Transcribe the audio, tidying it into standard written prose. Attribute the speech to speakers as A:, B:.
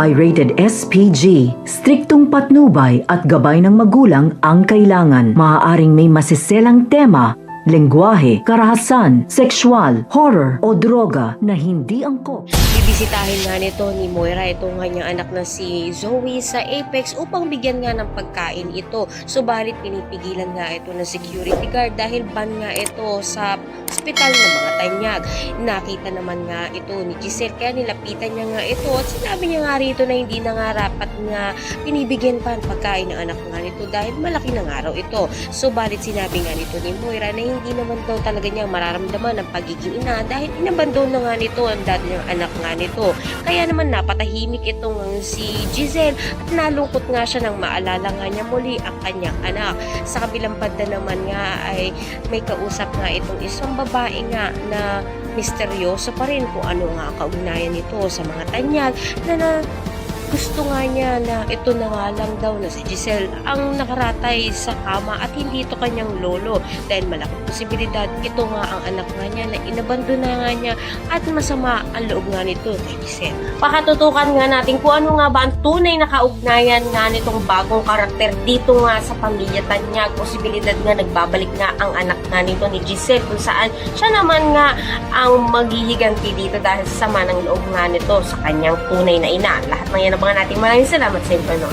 A: ay rated SPG. Striktong patnubay at gabay ng magulang ang kailangan. Maaaring may masiselang tema, lengguwahe, karahasan, sexual, horror o droga na hindi angkop.
B: Bibisitahin nga nito ni Moira itong kanyang anak na si Zoe sa Apex upang bigyan nga ng pagkain ito. Subalit pinipigilan nga ito ng security guard dahil ban nga ito sa ospital ng mga Tanyag. Nakita naman nga ito ni Giselle kaya nilapitan niya nga ito at sinabi niya nga rito na hindi na nga rapat nga pinibigyan pa ang pagkain ng anak nga nito dahil malaki na nga raw ito. Subalit sinabi nga nito ni Moira na hindi naman daw talaga niya mararamdaman ang pagiging ina dahil inabandon na nga nito ang dati niyang anak nga nito. Kaya naman napatahimik itong si Giselle at nalungkot nga siya nang maalala nga niya muli ang kanyang anak. Sa kabilang banda naman nga ay may kausap nga itong isang babae nga na misteryoso pa rin kung ano nga kaugnayan nito sa mga Tanyag na gusto nga niya na ito na nga lang daw na si Giselle ang nakaratay sa kama at hindi ito kanyang lolo dahil malaking posibilidad ito nga ang anak nga niya na inabandon na nga niya at masama ang loob nga nito kay Giselle. Pakatutukan nga natin kung ano nga ba ang tunay na kaugnayan nga nitong bagong karakter dito nga sa pamilya Tanyag. Posibilidad nga nagbabalik nga ang anak nga nito ni Giselle kung saan siya naman nga ang maghihiganti dito dahil sa sama ng loob nga nito sa kanyang tunay na ina. Lahat ng yan ang mga nating maraming salamat sa inyo.